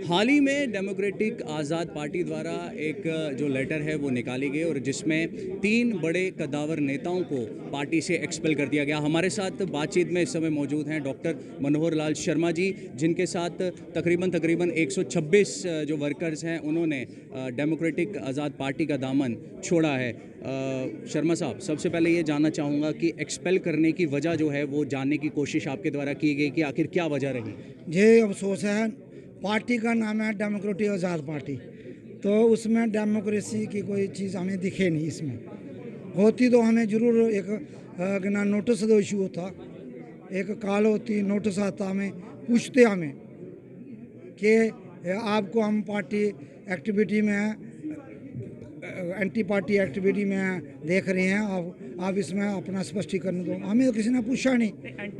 हाल ही में डेमोक्रेटिक आज़ाद पार्टी द्वारा एक जो लेटर है वो निकाली गई और जिसमें 3 बड़े कद्दावर नेताओं को पार्टी से एक्सपेल कर दिया गया। हमारे साथ बातचीत में इस समय मौजूद हैं डॉक्टर मनोहर लाल शर्मा जी, जिनके साथ तकरीबन 126 जो वर्कर्स हैं उन्होंने डेमोक्रेटिक आज़ाद पार्टी का दामन छोड़ा है। शर्मा साहब, सबसे पहले ये जानना चाहूँगा कि एक्सपेल करने की वजह जो है वो जानने की कोशिश आपके द्वारा की गई कि आखिर क्या वजह रही? ये अफसोस है, पार्टी का नाम है डेमोक्रेटिक आज़ाद पार्टी, तो उसमें डेमोक्रेसी की कोई चीज़ हमें दिखे नहीं। इसमें होती तो हमें ज़रूर एक ना नोटिस का इशू होता, एक कॉल होती, नोटिस आता, हमें पूछते हमें कि आपको हम पार्टी एक्टिविटी में एंटी पार्टी एक्टिविटी में देख रहे हैं, आप इसमें अपना स्पष्टीकरण दो। हमें तो किसी ने पूछा नहीं।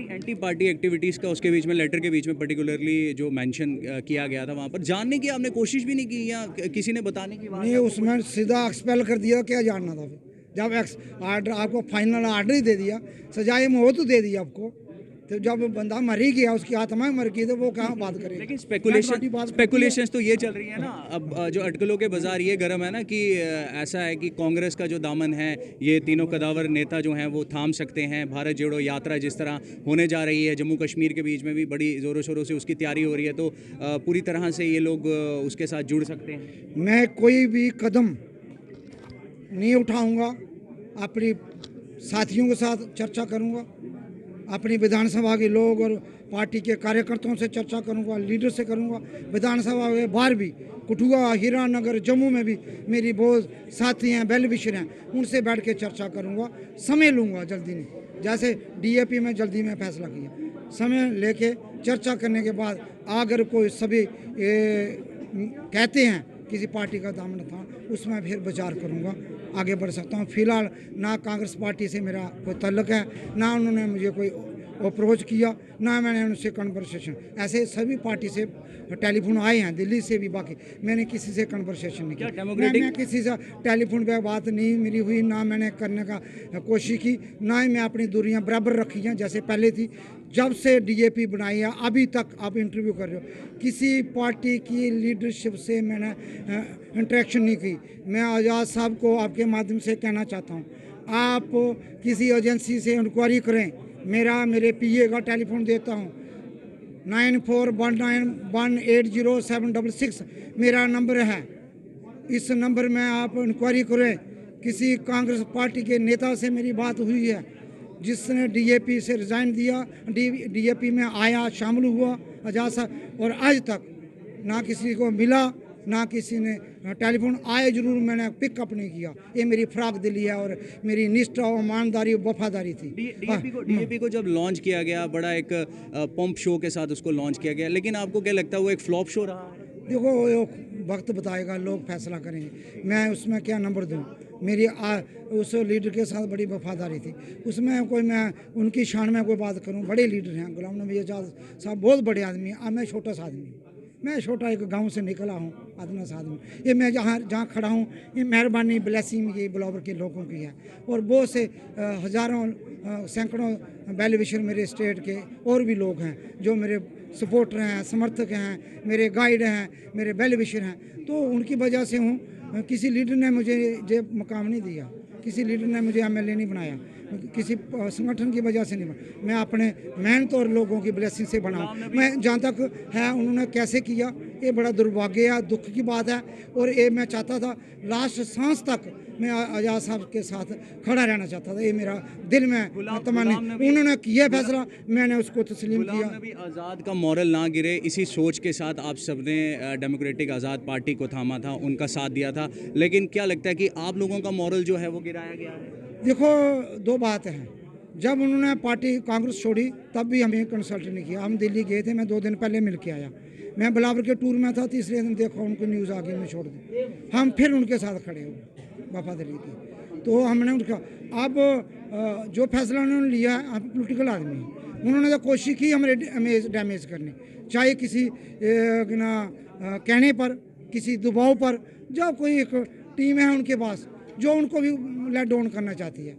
एंटी पार्टी एक्टिविटीज़ का उसके बीच में लेटर के बीच में पर्टिकुलरली जो मेंशन किया गया था, वहाँ पर जानने की आपने कोशिश भी नहीं की या किसी ने बताने की बात नहीं, उसमें सीधा एक्सपेल कर दिया। क्या जानना था? जब आर्डर आपको फाइनल आर्डर ही दे दिया, सजाए मौत दे दी आपको, तो जब बंदा मर ही गया, उसकी आत्मा मर गई, तो वो कहाँ बात करें? लेकिन स्पेकुलेशंस तो ये चल रही है ना अब, जो अटकलों के बाजार ये गर्म है ना कि ऐसा है कि कांग्रेस का जो दामन है ये तीनों कदावर नेता जो हैं वो थाम सकते हैं। भारत जोड़ो यात्रा जिस तरह होने जा रही है, जम्मू कश्मीर के बीच में भी बड़ी ज़ोरों शोरों से उसकी तैयारी हो रही है, तो पूरी तरह से ये लोग उसके साथ जुड़ सकते हैं। मैं कोई भी कदम नहीं उठाऊंगा, अपनी साथियों के साथ चर्चा करूंगा, अपनी विधानसभा के लोग और पार्टी के कार्यकर्ताओं से चर्चा करूंगा, लीडर से करूंगा। विधानसभा के बाहर भी, कठुआ, हीरानगर, जम्मू में भी मेरी बहुत साथी हैं, वेल विशर हैं, उनसे बैठ के चर्चा करूंगा। समय लूँगा, जल्दी नहीं। जैसे डीएपी में जल्दी में फैसला किया, समय लेके चर्चा करने के बाद अगर कोई सभी कहते हैं किसी पार्टी का दामन था, उसमें फिर विचार करूंगा, आगे बढ़ सकता हूं। फिलहाल ना कांग्रेस पार्टी से मेरा कोई तल्लुक है, ना उन्होंने मुझे कोई अप्रोच किया, ना मैंने उनसे कन्वर्सेशन। ऐसे सभी पार्टी से टेलीफोन आए हैं, दिल्ली से भी, बाकी मैंने किसी से कन्वर्सेशन नहीं किया। मैं किसी से टेलीफोन पे बात नहीं मेरी हुई, ना मैंने करने का कोशिश की, ना ही मैं अपनी दूरियां बराबर रखी हैं जैसे पहले थी। जब से डीएपी बनाई है अभी तक आप इंटरव्यू कर रहे हो, किसी पार्टी की लीडरशिप से मैंने इंटरेक्शन नहीं की। मैं आज़ाद साहब को आपके माध्यम से कहना चाहता हूँ, आप किसी एजेंसी से इंक्वायरी करें। मेरे पीए का टेलीफोन देता हूँ, 9419180766 मेरा नंबर है। इस नंबर में आप इंक्वायरी करें। किसी कांग्रेस पार्टी के नेता से मेरी बात हुई है जिसने डीएपी से रिज़ाइन दिया, डीएपी में आया, शामिल हुआ आज़ाद साहब, और आज तक ना किसी को मिला, ना किसी ने टेलीफोन आए, जरूर मैंने पिकअप नहीं किया। ये मेरी फराक दिली है और मेरी निष्ठा और ईमानदारी और वफादारी थी। डीएपी को जब लॉन्च किया गया, बड़ा एक पंप शो के साथ उसको लॉन्च किया गया, लेकिन आपको क्या लगता है वो एक फ्लॉप शो रहा है? देखो, वक्त बताएगा, लोग फैसला करेंगे। मैं उसमें क्या नंबर दूँ? मेरी उस लीडर के साथ बड़ी वफादारी थी, उसमें कोई मैं उनकी शान में कोई बात करूँ? बड़े लीडर हैं, गुलाम नबी आज़ाद साहब बहुत बड़े आदमी हैं। मैं छोटा सा आदमी हूँ, मैं छोटा एक गांव से निकला हूँ, आदमी सा आदमी। ये मैं जहाँ खड़ा हूँ, ये मेहरबानी ब्लेसिंग ये ब्लॉवर के लोगों की है, और बहुत से हज़ारों सैकड़ों वेल विशर मेरे स्टेट के और भी लोग हैं जो मेरे सपोर्टर हैं, समर्थक हैं, मेरे गाइड हैं, मेरे वेल विशर हैं। तो उनकी वजह से हूँ। किसी लीडर ने मुझे ये मकाम नहीं दिया, किसी लीडर ने मुझे एमएलए नहीं बनाया, किसी संगठन की वजह से नहीं बना। मैं अपने मेहनत और लोगों की ब्लेसिंग से बना। मैं जहाँ तक है उन्होंने कैसे किया, ये बड़ा दुर्भाग्य है, दुख की बात है। और ये मैं चाहता था लास्ट सांस तक मैं आज़ाद साहब के साथ खड़ा रहना चाहता था, ये मेरा दिल में तमन्ना। उन्होंने किया फैसला, मैंने उसको तस्लीम किया। आज़ाद का मॉरल ना गिरे, इसी सोच के साथ आप सबने डेमोक्रेटिक आज़ाद पार्टी को थामा था, उनका साथ दिया था, लेकिन क्या लगता है कि आप लोगों का मॉरल जो है वो गिराया गया है? देखो, दो बात हैं। जब उन्होंने पार्टी कांग्रेस छोड़ी तब भी हमें कंसल्ट नहीं किया। हम दिल्ली गए थे, मैं 2 दिन पहले मिल के आया। मैं बिलावर के टूर में था, तीसरे दिन देखो उनको न्यूज़ आ गई, मैं छोड़ दी। हम फिर उनके साथ खड़े हुए वफादारी की। तो हमने उनका अब जो फैसला उन्होंने लिया, हम पोलिटिकल आदमी हैं, उन्होंने तो कोशिश की हमें डैमेज करने, चाहे किसी कहने पर, किसी दबाव पर। जब कोई एक टीम है उनके पास जो उनको भी लेट डाउन करना चाहती है,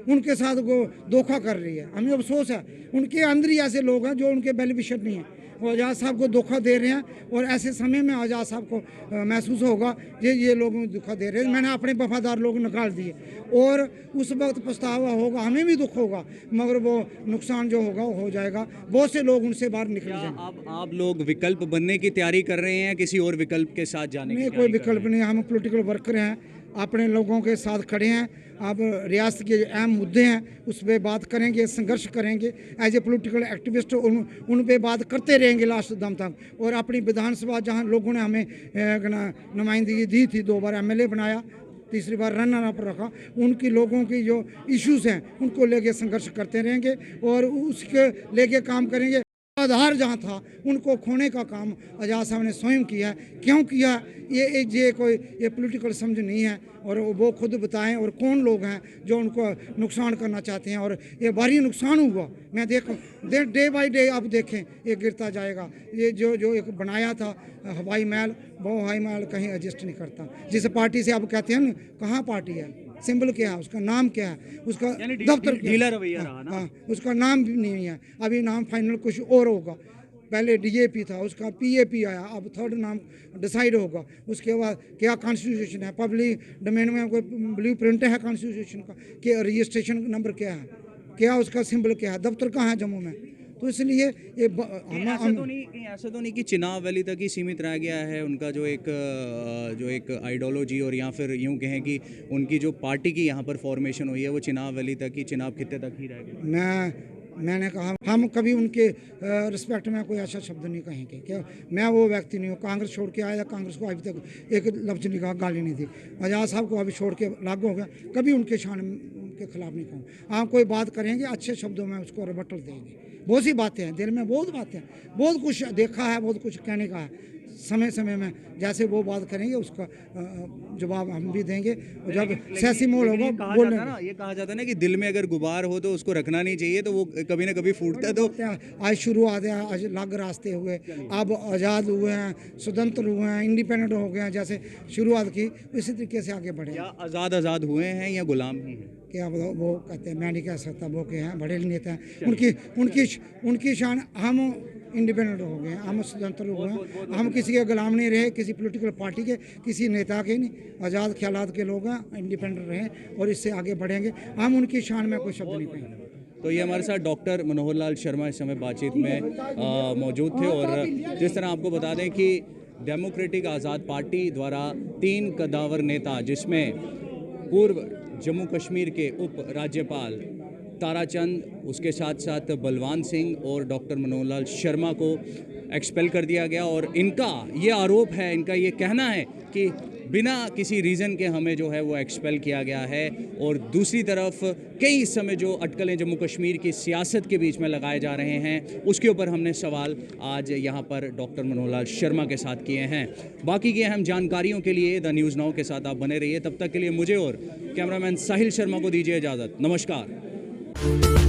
उनके साथ वो धोखा कर रही है, हमें अफसोस है। उनके अंदर ही ऐसे लोग हैं जो उनके बेनिफिशियर नहीं हैं। वो आज़ाद साहब को धोखा दे रहे हैं। और ऐसे समय में आज़ाद साहब को महसूस होगा ये लोगों को धोखा दे रहे हैं। मैंने अपने वफादार लोग निकाल दिए और उस वक्त पछतावा होगा, हमें भी दुख होगा, मगर वो नुकसान जो होगा वो हो जाएगा। बहुत से लोग उनसे बाहर निकल जाएंगे। आप लोग विकल्प बनने की तैयारी कर रहे हैं, किसी और विकल्प के साथ जाने की नहीं, तैयारी कोई विकल्प नहीं। हम पॉलिटिकल वर्कर हैं, अपने लोगों के साथ खड़े हैं। अब रियासत के अहम मुद्दे हैं उस पर बात करेंगे, संघर्ष करेंगे। एज ए पॉलिटिकल एक्टिविस्ट उन पे बात करते रहेंगे लास्ट दम तक। और अपनी विधानसभा जहां लोगों ने हमें नुमाइंदगी दी थी, 2 बार MLA बनाया, तीसरी बार रनर अप रखा, उनकी लोगों की जो इश्यूज़ हैं उनको लेके संघर्ष करते रहेंगे और उसके लेके काम करेंगे। आधार जहाँ था उनको खोने का काम आज़ाद साहब ने स्वयं किया। क्यों किया ये कोई पॉलिटिकल समझ नहीं है और वो खुद बताएं और कौन लोग हैं जो उनको नुकसान करना चाहते हैं। और ये भारी नुकसान हुआ, मैं देखूँ डे बाय डे आप देखें ये गिरता जाएगा। ये जो एक बनाया था हवाई महल, वो हवाई महल कहीं एडजस्ट नहीं करता। जिस पार्टी से आप कहते हैं ना, कहाँ पार्टी है, सिंबल क्या है, उसका नाम क्या है, उसका दफ्तर ढीला रवैया रहा ना। हाँ, उसका नाम भी नहीं है। अभी नाम फाइनल कुछ और होगा। पहले DAP था, उसका PAP आया, अब 3rd नाम डिसाइड होगा। उसके बाद क्या कॉन्स्टिट्यूशन है, पब्लिक डोमेन में कोई ब्लू प्रिंट है कॉन्स्टिट्यूशन का, कि रजिस्ट्रेशन नंबर क्या है, क्या उसका सिंबल क्या है, दफ्तर कहाँ है जम्मू में। तो इसलिए ये ऐसा तो नहीं कि चुनाव वैली तक ही सीमित रह गया है उनका जो एक आइडियोलॉजी, और या फिर यूं कहें कि उनकी जो पार्टी की यहाँ पर फॉर्मेशन हुई है वो चुनाव वैली तक ही, चुनाव खित्ते तक ही रह गया। मैंने कहा हम कभी उनके रिस्पेक्ट में कोई ऐसा शब्द नहीं कहेंगे। क्या मैं वो व्यक्ति नहीं हूँ, कांग्रेस छोड़ के आया, कांग्रेस को अभी तक एक लफ्ज़ नहीं कहा, गाली नहीं दी। आज़ाद साहब को अभी छोड़ के लागू हो गया, कभी उनके शान के खिलाफ नहीं कहूँ। हाँ, कोई बात करेंगे अच्छे शब्दों में उसको रिबटल देंगे। बहुत सी बातें हैं दिल में, बहुत बातें हैं, बहुत कुछ देखा है, बहुत कुछ कहने का है। समय समय में जैसे वो बात करेंगे उसका जवाब हम भी देंगे। और जब सियासी मोड़ होगा बोलेंगे। ये कहा जाता है ना कि दिल में अगर गुबार हो तो उसको रखना नहीं चाहिए, तो वो कभी ना कभी फूटता है। तो आज शुरुआत है, आज अलग रास्ते हुए, अब आज़ाद हुए हैं, स्वतंत्र हुए हैं, इंडिपेंडेंट हो गए हैं। जैसे शुरुआत की इसी तरीके से आगे बढ़े। क्या आज़ाद हुए हैं या गुलाम ही हैं? क्या वो कहते हैं, मैं नहीं कह सकता, वो के हैं बड़े नेता हैं, उनकी शान। हम इंडिपेंडेंट हो गए हैं, हम स्वतंत्र हुए हैं, हम किसी के गुलाम नहीं रहे, किसी पॉलिटिकल पार्टी के, किसी नेता के नहीं। आज़ाद ख्यालात के लोग हैं, इंडिपेंडेंट रहें और इससे आगे बढ़ेंगे। हम उनकी शान में कोई शब्द नहीं कहेंगे। तो ये हमारे साथ डॉक्टर मनोहर लाल शर्मा इस समय बातचीत में मौजूद थे। और जिस तरह आपको बता दें कि डेमोक्रेटिक आज़ाद पार्टी द्वारा 3 कद्दावर नेता, जिसमें पूर्व जम्मू कश्मीर के उप राज्यपाल ताराचंद, उसके साथ साथ बलवान सिंह और डॉक्टर मनोहर लाल शर्मा को एक्सपेल कर दिया गया। और इनका ये आरोप है, इनका ये कहना है कि बिना किसी रीज़न के हमें जो है वो एक्सपेल किया गया है। और दूसरी तरफ कई इस समय जो अटकलें जम्मू कश्मीर की सियासत के बीच में लगाए जा रहे हैं, उसके ऊपर हमने सवाल आज यहाँ पर डॉक्टर मनोहर लाल शर्मा के साथ किए हैं। बाकी की अहम जानकारियों के लिए द न्यूज़ नाउ के साथ आप बने रहिए। तब तक के लिए मुझे और कैमरामैन साहिल शर्मा को दीजिए इजाज़त। नमस्कार।